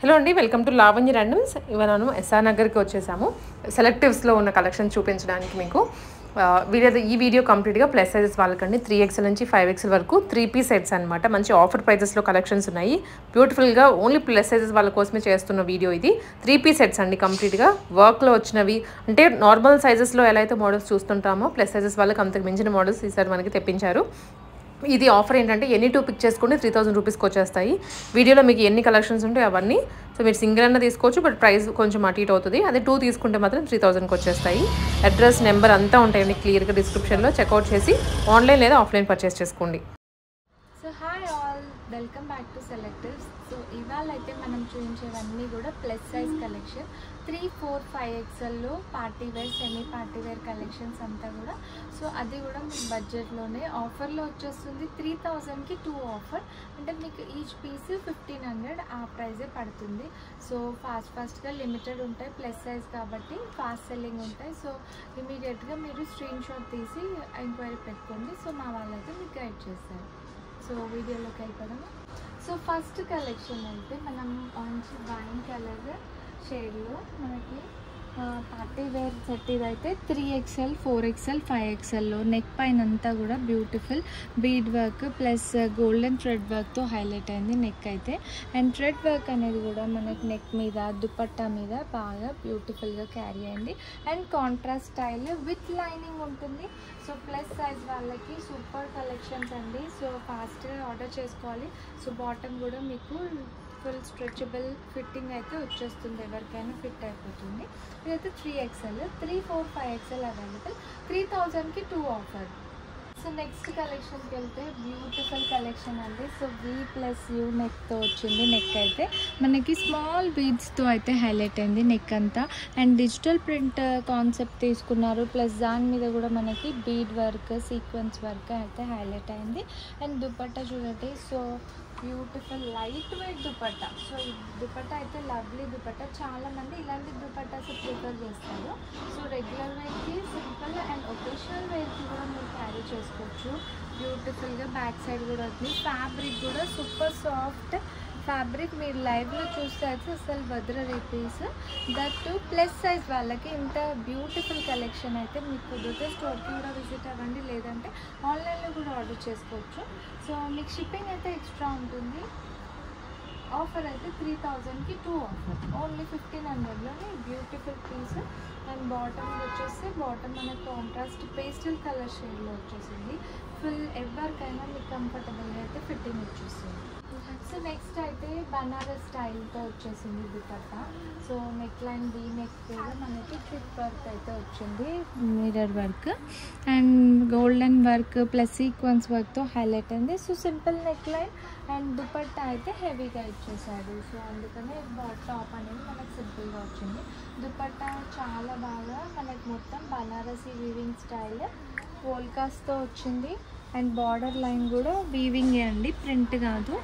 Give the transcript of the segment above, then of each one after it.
Hello అండి, welcome to Lavanya randoms. ఇవాళ మనం ఎస్ఆర్ నగర్కి వచ్చేసాము సెలెక్టివ్స్లో ఉన్న కలెక్షన్ చూపించడానికి మీకు. ఈ వీడియో కంప్లీట్గా ప్లస్ సైజెస్ వాళ్ళకండి. 3XL నుంచి 5XL వరకు 3 పీస్ సెట్స్ అనమాట. మంచి ఆఫర్ ప్రైజెస్లో కలెక్షన్స్ ఉన్నాయి. బ్యూటిఫుల్గా ఓన్లీ ప్లస్ సైజెస్ వాళ్ళ కోసమే చేస్తున్న వీడియో ఇది. 3 పీస్ సెట్స్ అండి, కంప్లీట్గా వర్క్లో వచ్చినవి. అంటే నార్మల్ సైజెస్లో ఎలా అయితే మోడల్స్ చూస్తుంటామో ప్లస్ సైజెస్ వాళ్ళకి అంతకు మించిన మోడల్స్ ఈసారి మనకి తెప్పించారు. ఇది ఆఫర్ ఏంటంటే ఎన్ని 2 పిక్ చేసుకుంటే 3000 రూపీస్కి వచ్చేస్తాయి. వీడియోలో మీకు ఎన్ని కలెక్షన్స్ ఉంటాయి అవన్నీ. సో మీరు సింగిల్ అన్న తీసుకోవచ్చు, బట్ ప్రైస్ కొంచెం అటు ఇటు అవుతుంది. అదే 2 తీసుకుంటే మాత్రం 3000కి వచ్చేస్తాయి. అడ్రస్ నెంబర్ అంతా ఉంటాయండి క్లియర్గా డిస్క్రిప్షన్లో. చెక్అవుట్ చేసి ఆన్లైన్ లేదా ఆఫ్లైన్ పర్చేస్ చేసుకోండి. So hi all, welcome back to Selectives. So ఇవాళ అయితే మనం చూపించేవన్నీ కూడా ప్లస్ సైజ్ కలెక్షన్ 3, 4, 5XLలో party wear, semi party wear collections అంతా కూడా. సో అది కూడా మీకు బడ్జెట్లోనే ఆఫర్లో వచ్చేస్తుంది. 3000కి 2 ఆఫర్, అంటే మీకు ఈచ్ పీస్ 1500 ఆ ప్రైజే పడుతుంది. సో ఫాస్ట్గా లిమిటెడ్ ఉంటాయి, ప్లస్ సైజ్ కాబట్టి ఫాస్ట్ సెల్లింగ్ ఉంటాయి. సో ఇమీడియట్గా మీరు స్క్రీన్ షాట్ తీసి ఎంక్వైరీ పెట్టుకోండి. సో మా వాళ్ళైతే మీకు గైడ్ చేస్తారు. సో వీడియోలోకి వెళ్ళిపోదాము. సో ఫస్ట్ కలెక్షన్ అయితే మనం మంచి వైన్ కలర్ షేడ్లో మనకి పార్టీ వేర్ సెట్. ఇదైతే 3XL, 4XL, 5XLలో నెక్ పైన అంతా కూడా beautiful bead work plus golden thread వర్క్తో హైలైట్ అయింది నెక్ అయితే. అండ్ థ్రెడ్ వర్క్ అనేది కూడా మనకి నెక్ మీద, దుపట్టా మీద బాగా బ్యూటిఫుల్గా క్యారీ అయింది. And contrast style with lining ఉంటుంది. సో ప్లస్ సైజ్ వాళ్ళకి సూపర్ కలెక్షన్స్ అండి. సో ఫాస్ట్గా ఆర్డర్ చేసుకోవాలి. సో బాటమ్ కూడా మీకు ఫుల్ స్ట్రెచబుల్ ఫిట్టింగ్ అయితే వచ్చేస్తుంది, ఎవరికైనా ఫిట్ అయిపోతుంది. ఇదైతే 3XL, 3, 4, 5XL అవైలబుల్. 3000కి 2 ఆఫర్. సో నెక్స్ట్ కలెక్షన్కి వెళ్తే బ్యూటిఫుల్ కలెక్షన్ అండి. సో V+U నెక్తో వచ్చింది. నెక్ అయితే మనకి స్మాల్ బీడ్స్తో అయితే హైలైట్ అయింది నెక్ అంతా. అండ్ డిజిటల్ ప్రింట్ కాన్సెప్ట్ తీసుకున్నారు, ప్లస్ దాని మీద కూడా మనకి బీడ్ వర్క్, సీక్వెన్స్ వర్క్ అయితే హైలైట్ అయింది. అండ్ దుపట్టా చూడండి, so beautiful light weight dupatta. So ఈ దుపట్టా అయితే లవ్లీ దుపట్టా. చాలామంది ఇలాంటి దుపట్టాస్ ప్రిఫర్ చేస్తారు. సో రెగ్యులర్ వేర్కి, సింపుల్ అండ్ ఒకేషనల్ వేర్కి కూడా మీరు క్యారీ చేసుకోవచ్చు. బ్యూటిఫుల్గా బ్యాక్ సైడ్ కూడా ఉంది. ఫ్యాబ్రిక్ కూడా సూపర్ సాఫ్ట్ ఫ్యాబ్రిక్. మీరు లైవ్లో చూస్తే అయితే అసలు వదలరు ఈ పీస్. దట్ ప్లస్ సైజ్ వాళ్ళకి ఇంత బ్యూటిఫుల్ కలెక్షన్ అయితే మీకు కుదిరితే స్టోర్కి కూడా విజిట్ అవ్వండి, లేదంటే ఆన్లైన్లో కూడా ఆర్డర్ చేసుకోవచ్చు. సో మీకు షిప్పింగ్ అయితే ఎక్స్ట్రా ఉంటుంది. ఆఫర్ అయితే 3000కి 2 ఆఫర్, ఓన్లీ 1500లోనే బ్యూటిఫుల్ పీస్. అండ్ బాటమ్ వచ్చేసి బాటమ్ మనకి కాంట్రాస్ట్ పేస్టల్ కలర్ షేడ్లో వచ్చేసింది. ఫుల్ ఎవరికైనా మీకు కంఫర్టబుల్గా అయితే ఫిట్టింగ్ వచ్చేస్తుంది. సో నెక్స్ట్ అయితే బనారస్ స్టైల్తో వచ్చేసింది dupatta. So neck line V neck మీద మనకి క్లిప్ వర్క్ అయితే వచ్చింది, mirror work and golden work plus sequence వర్క్తో హైలైట్ అయింది. So simple neck line and dupatta అయితే హెవీగా ఇచ్చేసాడు. సో అందుకనే టాప్ అనేది మనకు సింపుల్గా వచ్చింది. దుపట్టా చాలా బాగా మనకి మొత్తం బనారసీ వీవింగ్ స్టైల్ పోల్కాస్తో వచ్చింది. అండ్ బార్డర్ లైన్ కూడా వీవింగే అండి, ప్రింట్ కాదు.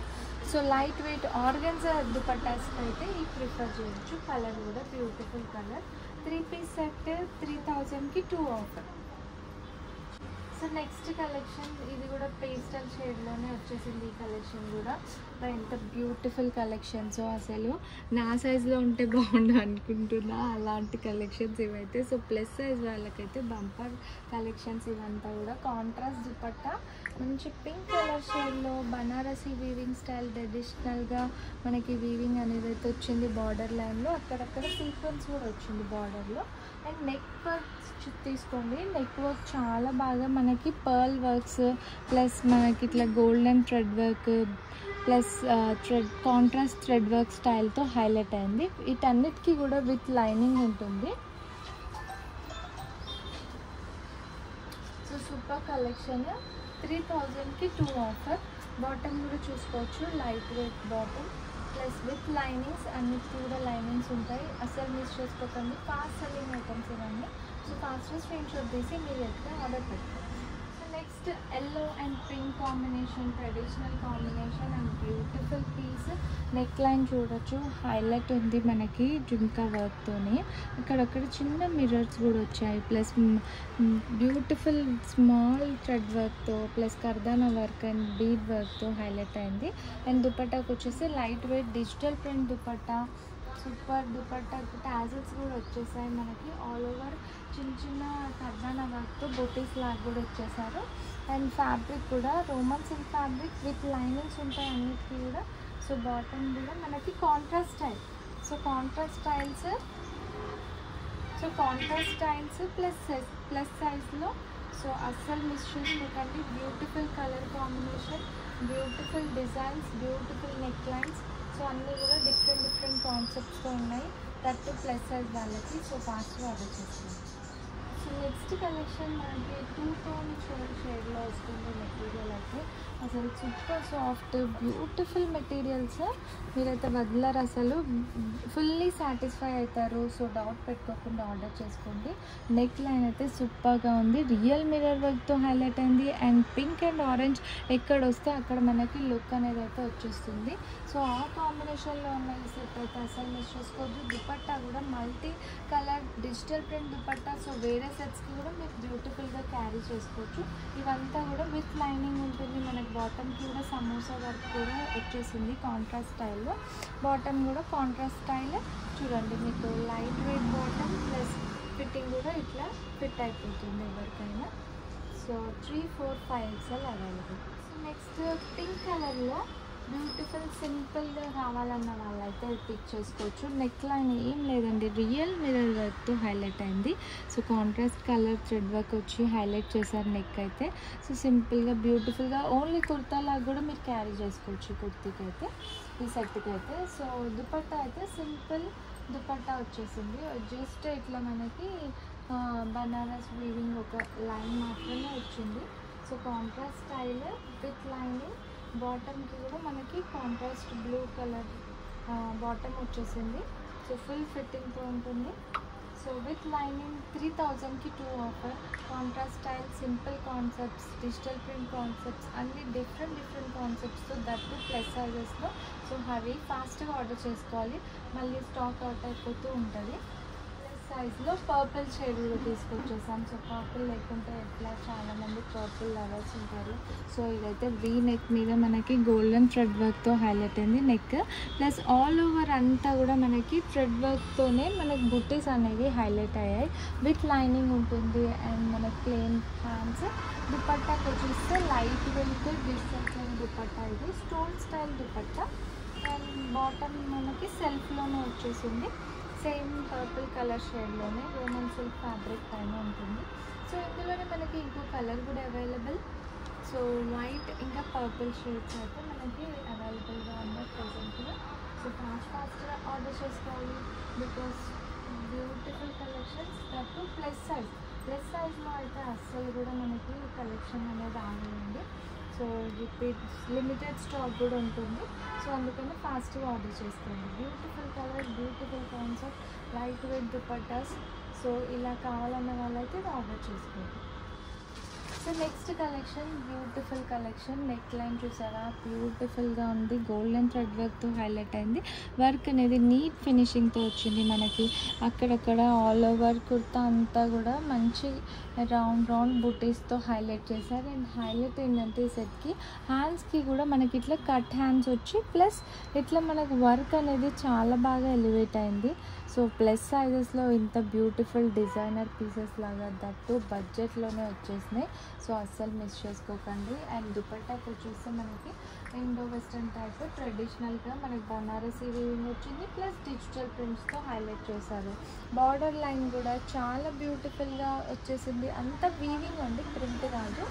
So light weight organza dupattas అయితే ఈ ప్రిఫర్ చేయొచ్చు. కలర్ కూడా బ్యూటిఫుల్ కలర్. 3 పీస్ సెట్ 3000కి 2 ఆఫర్. సో నెక్స్ట్ కలెక్షన్ ఇది కూడా పేస్టల్ షేడ్లోనే వచ్చేసింది. ఈ కలెక్షన్ కూడా ఎంత బ్యూటిఫుల్ కలెక్షన్స్, అసలు నా సైజులో ఉంటే బాగుండు అనుకుంటున్నా అలాంటి కలెక్షన్స్ ఇవైతే. సో ప్లస్ సైజ్ వాళ్ళకైతే బంపర్ కలెక్షన్స్ ఇవంతా కూడా. కాంట్రాస్ట్ దుపట్టా మంచి పింక్ కలర్ షేడ్లో బనారసీ వీవింగ్ స్టైల్ ట్రెడిషనల్గా మనకి వీవింగ్ అనేది అయితే వచ్చింది. బార్డర్ లైన్లో అక్కడక్కడ సీక్వెన్స్ కూడా వచ్చింది బార్డర్లో. అండ్ నెక్ వర్క్ తీసుకోండి, నెక్ వర్క్ చాలా బాగా మనకి పర్ల్ వర్క్స్ ప్లస్ మనకి ఇట్లా golden thread work plus contrast thread work స్టైల్తో హైలైట్ అయింది. వీటన్నిటికీ కూడా విత్ లైనింగ్ ఉంటుంది. So super collection. 3000కి 2 ఆఫర్. బాటమ్ కూడా చూసుకోవచ్చు, light weight bottom plus with linings. అన్నిటికీ కూడా లైనింగ్స్ ఉంటాయి, అసలు మిస్ చేసుకోకండి. ఫాస్ట్ సెల్లింగ్ ఐటమ్స్ ఇవన్నీ. సో ఫాస్ట్గా స్క్రీన్ షాట్ తీసి మీరు ఎట్లా ఆర్డర్ పెట్టుకోండి. So next next yellow and pink combination, traditional combination and beautiful piece. Neckline చూడొచ్చు, హైలైట్ ఉంది మనకి జుమ్కా వర్క్తోని. అక్కడక్కడ చిన్న మిర్రర్స్ కూడా వచ్చాయి, ప్లస్ బ్యూటిఫుల్ స్మాల్ థ్రెడ్ వర్క్తో ప్లస్ కర్దానా వర్క్ అండ్ బీడ్ వర్క్తో హైలైట్ అయింది. అండ్ దుపట్టాకి వచ్చేసి light weight digital print dupatta, super dupatta. Tassels కూడా వచ్చేసాయి మనకి. ఆల్ ఓవర్ చిన్న చిన్న కర్దానా వర్క్తో బొటీస్ లాగా కూడా వచ్చేసారు. అండ్ ఫ్యాబ్రిక్ కూడా Roman silk fabric with linings ఉంటాయి అన్నిటికీ కూడా. సో బాటమ్ కూడా మనకి contrast style. So contrast styles plus సైజ్లో. సో అస్సలు మిస్ చేసుకోకండి. Beautiful colour combination, beautiful designs, beautiful neck lines. So అన్నీ కూడా డిఫరెంట్ కాన్సెప్ట్స్తో ఉన్నాయి, దట్ ప్లస్ సైజ్ వాళ్ళకి. సో ఫాస్ట్గా ఆర్డర్ చేస్తున్నాం. సో నెక్స్ట్ కలెక్షన్ మనకి 2 టోన్ షేడ్లో వస్తుంది. మెటీరియల్ అయితే అసలు సూపర్ సాఫ్ట్ బ్యూటిఫుల్ మెటీరియల్స్. మీరైతే వదలరు, అసలు ఫుల్లీ సాటిస్ఫై అవుతారు. సో డౌట్ పెట్టుకోకుండా ఆర్డర్ చేసుకోండి. నెక్ లైన్ అయితే సూపర్గా ఉంది, రియల్ మిర్రర్ వర్క్తో హైలైట్ అయింది. అండ్ పింక్ అండ్ ఆరెంజ్ ఎక్కడ వస్తే అక్కడ మనకి లుక్ అనేది అయితే వచ్చేస్తుంది. సో ఆ కాంబినేషన్లో ఉన్న ఈ సెట్ అయితే అసలు మిస్ చేసుకోవద్దు. దుపట్టా కూడా multi colour digital print dupatta. So వేరే సెట్స్కి కూడా మీరు బ్యూటిఫుల్గా క్యారీ చేసుకోవచ్చు. ఇవంతా కూడా విత్ లైనింగ్ ఉంటుంది. మనకి బాటమ్కి కూడా సమోసా వర్క్ కూడా వచ్చేసింది కాంట్రాస్ట్ స్టైల్లో. బాటమ్ కూడా కాంట్రాస్ట్ స్టైల్ చూడండి, మీకు light weight bottom plus fitting కూడా ఇట్లా ఫిట్ అయిపోతుంది ఎవరికైనా. So 3, 4, 5 XL available. So next pink కలర్లో బ్యూటిఫుల్ సింపుల్గా కావాలన్న వాళ్ళైతే పిక్ చేసుకోవచ్చు. నెక్ లైన్ ఏం లేదండి, రియల్ మిర్రర్ వర్క్తో హైలైట్ అయింది. So contrast colour thread work వచ్చి హైలైట్ చేశారు నెక్ అయితే. సో సింపుల్గా బ్యూటిఫుల్గా ఓన్లీ కుర్తా లాగా కూడా మీరు క్యారీ చేసుకోవచ్చు ఈ కుర్తీకి అయితే, ఈ సెట్కి అయితే. సో దుపట్టా అయితే సింపుల్ దుపట్టా వచ్చేసింది. జస్ట్ ఇట్లా మనకి బనారస్ వీవింగ్ ఒక లైన్ మాత్రమే వచ్చింది. So contrast style with lining. బాటమ్కి కూడా మనకి కాంట్రాస్ట్ బ్లూ కలర్ బాటమ్ వచ్చేసింది. సో ఫుల్ ఫిట్టింగ్తో ఉంటుంది. సో విత్ లైనింగ్ 3000కి 2 offer. Contrast style, simple concepts, digital print concepts అన్ని డిఫరెంట్ కాన్సెప్ట్స్తో, దట్టు ప్లస్ సైజెస్లో. సో హరీ ఫాస్ట్గా ఆర్డర్ చేసుకోవాలి, మళ్ళీ స్టాక్ అవుట్ అయిపోతూ ఉంటుంది. సైజ్లో పర్పుల్ షేడ్ కూడా తీసుకొచ్చేసాం. సో పర్పుల్ లేకుంటే ఎట్లా, చాలామంది పర్పుల్ లవర్స్ ఉంటారు. సో ఇదైతే వీ నెక్ మీద మనకి గోల్డెన్ థ్రెడ్ వర్క్తో హైలైట్ అయింది నెక్. ప్లస్ ఆల్ ఓవర్ అంతా కూడా మనకి థ్రెడ్ వర్క్తోనే మనకి బుట్టీస్ అనేవి హైలైట్ అయ్యాయి. విత్ లైనింగ్ ఉంటుంది అండ్ మనకి ప్లెయిన్ హ్యాండ్స్. దుపట్టాకి వచ్చేస్తే లైట్ వెయిట్ డిజిటల్ దుపట్టా, ఇది stone style dupatta. And bottom మనకి సెల్ఫ్లోనే వచ్చేసింది, సేమ్ పర్పుల్ కలర్ షేడ్లోనే రోమన్ సిల్క్ ఫ్యాబ్రిక్ పైన ఉంటుంది. సో ఇందులోనే మనకి ఇంకో కలర్ కూడా అవైలబుల్. సో వైట్ ఇంకా పర్పుల్ షేడ్స్ అయితే మనకి అవైలబుల్గా ఉన్నాయి ప్రెజెంట్గా. సో ఫాస్ట్గా ఆర్డర్ చేసుకోవాలి, because beautiful collections. That plus సైజ్లో అయితే అస్సలు కూడా మనకి కలెక్షన్ అనేది ఆగదండి. సో లిమిటెడ్ స్టాక్ కూడా ఉంటుంది. సో అందుకని ఫాస్ట్గా ఆర్డర్ చేసుకోండి. Beautiful colour, beautiful concept, light weight dupattas. So ఇలా కావాలన్న వాళ్ళైతే ఇది ఆర్డర్ చేసుకోండి. So next collection beautiful collection. Neck line చూసారా, బ్యూటిఫుల్గా ఉంది, గోల్డెన్ థ్రెడ్ వర్క్తో హైలైట్ అయింది. వర్క్ అనేది నీట్ ఫినిషింగ్తో వచ్చింది మనకి. అక్కడక్కడ ఆల్ ఓవర్ కుర్తా అంతా కూడా మంచి రౌండ్ బుటీస్తో హైలైట్ చేశారు. అండ్ హైలైట్ ఏంటంటే ఈ సెట్కి హ్యాండ్స్కి కూడా మనకి ఇట్లా కట్ హ్యాండ్స్ వచ్చి ప్లస్ ఇట్లా మనకు వర్క్ అనేది చాలా బాగా ఎలివేట్ అయింది. సో ప్లస్ సైజెస్లో ఇంత బ్యూటిఫుల్ డిజైనర్ పీసెస్ లాగా, దట్టు బడ్జెట్లోనే వచ్చేసినాయి. సో అస్సలు మిస్ చేసుకోకండి. అండ్ దుపట్టాకి వచ్చేస్తే మనకి ఇండో వెస్ట్రన్ టైప్ ట్రెడిషనల్గా మనకి బనారసీ వీవింగ్ వచ్చింది, ప్లస్ డిజిటల్ ప్రింట్స్తో హైలైట్ చేశారు. బార్డర్ లైన్ కూడా చాలా బ్యూటిఫుల్గా వచ్చేసింది. అంతా వీవింగ్ అండి, ప్రింట్ కాదు.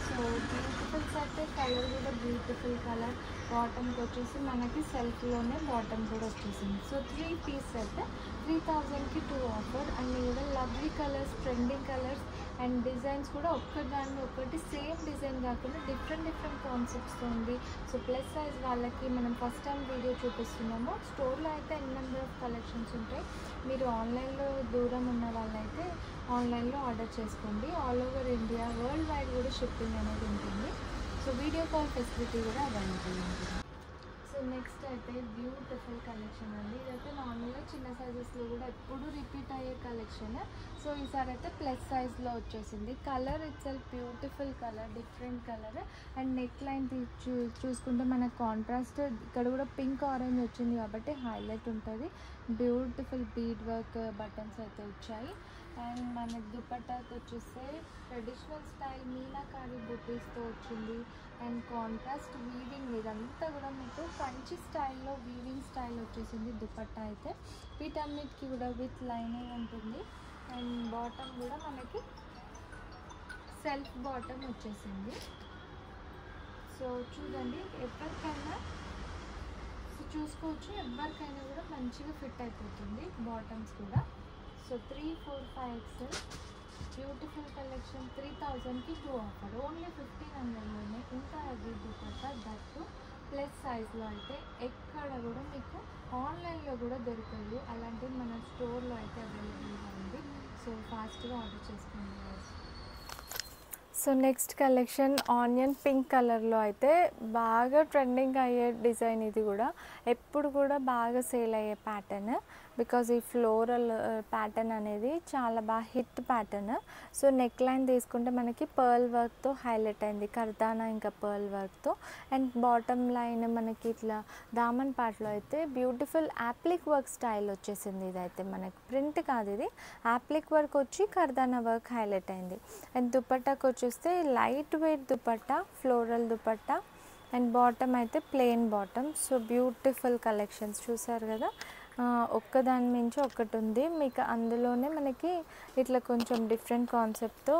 So beautiful set. కలర్ కూడా బ్యూటిఫుల్ కలర్. బాటమ్కి వచ్చేసి మనకి సెల్ఫ్లోనే బాటమ్ కూడా వచ్చేసింది. సో 3 పీస్ సెట్ 3000కి 2 ఆఫర్. అన్నీ కూడా lovely colours, trending colours, and designs కూడా ఒక్కదాన్ని ఒకటి సేమ్ డిజైన్ కాకుండా డిఫరెంట్ కాన్సెప్ట్స్తో ఉంది. సో ప్లస్ సైజ్ వాళ్ళకి మనం ఫస్ట్ టైం వీడియో చూపిస్తున్నాము. స్టోర్లో అయితే ఎన్ని నెంబర్ ఆఫ్ కలెక్షన్స్ ఉంటాయి. మీరు ఆన్లైన్లో దూరం ఉన్న వాళ్ళైతే ఆన్లైన్లో ఆర్డర్ చేసుకోండి. All over India world wide కూడా షిప్పింగ్ అనేది ఉంటుంది. సో వీడియో కాల్ ఫెసిలిటీ కూడా అవైలబుల్ ఉంటుంది. సో నెక్స్ట్ అయితే బ్యూటిఫుల్ కలెక్షన్ అండి. ఇదైతే నార్మల్గా చిన్న సైజెస్లో కూడా ఎప్పుడు రిపీట్ అయ్యే కలెక్షన్. సో ఈసారి అయితే ప్లస్ సైజ్లో వచ్చేసింది. Colour itself beautiful colour, different colour. And neck line చూసుకుంటే మనకు కాంట్రాస్ట్ ఇక్కడ కూడా పింక్ ఆరెంజ్ వచ్చింది కాబట్టి హైలైట్ ఉంటుంది. బ్యూటిఫుల్ బీడ్ వర్క్ బటన్స్ అయితే వచ్చాయి. అండ్ మనకి దుపట్టాకి వచ్చేస్తే ట్రెడిషనల్ స్టైల్ మీనాకారి బుటీస్తో వచ్చింది. అండ్ కాంట్రాస్ట్ వీవింగ్, ఇదంతా కూడా మీకు కంచి స్టైల్లో వీవింగ్ స్టైల్ వచ్చేసింది దుపట్టా అయితే. వీటన్నిటికి కూడా విత్ లైనింగ్ ఉంటుంది. అండ్ బాటమ్ కూడా మనకి సెల్ఫ్ బాటమ్ వచ్చేసింది. సో చూడండి, ఎవరికైనా చూసుకోవచ్చు, ఎవరికైనా కూడా మంచిగా ఫిట్ అయిపోతుంది బాటమ్స్ కూడా. So 3, 4, 5 XL beautiful collection. 3000కి 2 ఆఫర్, ఓన్లీ 1500లోనే. ఇంకా అది దుపట్టా దట్టు ప్లస్ సైజ్లో అయితే ఎక్కడ కూడా మీకు ఆన్లైన్లో కూడా దొరకదు. అలాంటివి మన స్టోర్లో అయితే అవైలబుల్గా ఉంది. సో ఫాస్ట్గా ఆర్డర్ చేసుకోండి. So next collection onion pink కలర్లో అయితే బాగా ట్రెండింగ్ అయ్యే డిజైన్. ఇది కూడా ఎప్పుడు కూడా బాగా సేల్ అయ్యే ప్యాటర్న్. బికాజ్ ఈ ఫ్లోరల్ ప్యాటర్న్ అనేది చాలా బాగా hit pattern. So neck line తీసుకుంటే మనకి పర్ల్ వర్క్తో హైలైట్ అయింది, కర్దానా ఇంకా పర్ల్ వర్క్తో. అండ్ బాటమ్ లైన్ మనకి ఇట్లా దామన్ పార్ట్లో అయితే బ్యూటిఫుల్ యాప్లిక్ వర్క్ స్టైల్ వచ్చేసింది. ఇదైతే మనకి ప్రింట్ కాదు, ఇది యాప్లిక్ వర్క్ వచ్చి కర్దానా వర్క్ హైలైట్ అయింది. అండ్ దుపట్టాకి వచ్చేస్తే light weight dupatta, floral dupatta. And bottom అయితే plain bottom. So beautiful collections చూసారు కదా, ఒక్కదాని మించి ఒకటి ఉంది మీకు. అందులోనే మనకి ఇట్లా కొంచెం డిఫరెంట్ కాన్సెప్ట్తో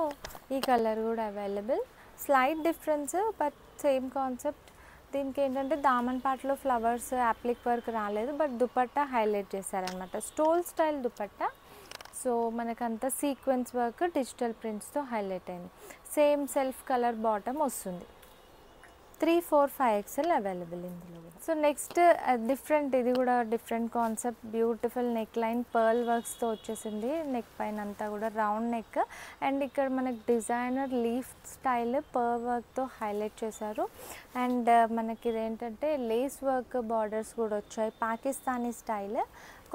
ఈ కలర్ కూడా available. Slight difference but same concept. దీనికి ఏంటంటే దామన్ పార్ట్లో ఫ్లవర్స్ యాప్లిక్ వర్క్ రాలేదు, బట్ దుపట్టా హైలైట్ చేశారనమాట. Stole style dupatta. సో మనకంతా సీక్వెన్స్ వర్క్ డిజిటల్ ప్రింట్స్తో హైలైట్ అయింది. సేమ్ సెల్ఫ్ కలర్ బాటమ్ వస్తుంది. 3, 4, 5 XL అవైలబుల్ ఇందులో. సో నెక్స్ట్ డిఫరెంట్, ఇది కూడా different concept. Beautiful neck line pearl వర్క్స్తో వచ్చేసింది. నెక్ పైన అంతా కూడా రౌండ్ నెక్. అండ్ ఇక్కడ మనకి డిజైనర్ లీఫ్ స్టైల్ పర్ల్ వర్క్తో హైలైట్ చేశారు. అండ్ మనకి ఇదేంటంటే లేస్ వర్క్ బార్డర్స్ కూడా వచ్చాయి. పాకిస్తానీ స్టైల్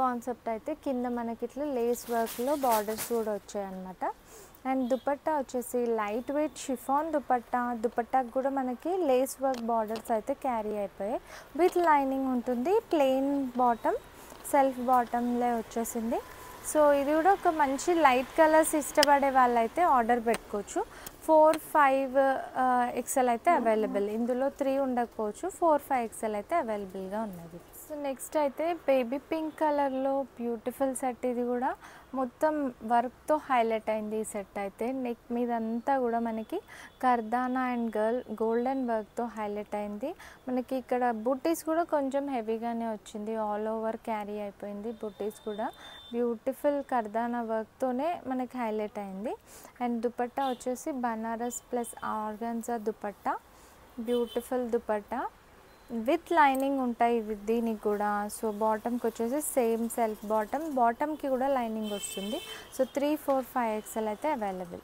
కాన్సెప్ట్ అయితే కింద మనకి ఇట్లా లేస్ వర్క్లో బార్డర్స్ కూడా వచ్చాయి అన్నమాట. అండ్ దుపట్టా వచ్చేసి లైట్ వెయిట్ షిఫాన్ దుపట్టా. దుపట్టాకు కూడా మనకి లేస్ వర్క్ బార్డర్స్ అయితే క్యారీ అయిపోయాయి. విత్ లైనింగ్ ఉంటుంది. ప్లెయిన్ బాటమ్, సెల్ఫ్ బాటంలే వచ్చేసింది. సో ఇది కూడా ఒక మంచి లైట్ కలర్స్ ఇష్టపడే వాళ్ళైతే ఆర్డర్ పెట్టుకోవచ్చు. 4, 5 XL అయితే అవైలబుల్. ఇందులో 3 ఉండకపోవచ్చు, 4, 5 XL అయితే అవైలబుల్గా ఉన్నది. సో నెక్స్ట్ అయితే బేబీ పింక్ కలర్లో బ్యూటిఫుల్ సెట్. ఇది కూడా మొత్తం వర్క్తో హైలైట్ అయింది ఈ సెట్ అయితే. నెక్ మీద అంతా కూడా మనకి కర్దానా అండ్ గోల్డెన్ వర్క్తో హైలైట్ అయింది. మనకి ఇక్కడ బుటీస్ కూడా కొంచెం హెవీగానే వచ్చింది, ఆల్ ఓవర్ క్యారీ అయిపోయింది. బుటీస్ కూడా బ్యూటిఫుల్ కర్దానా వర్క్తోనే మనకి హైలైట్ అయింది. అండ్ దుపట్టా వచ్చేసి Banaras plus organza dupatta. Beautiful dupatta with lining ఉంటాయి దీనికి కూడా. సో బాటమ్కి వచ్చేసి సేమ్ సెల్ఫ్ బాటమ్కి కూడా లైనింగ్ వస్తుంది. సో 3, 4, 5 XL అయితే అవైలబుల్.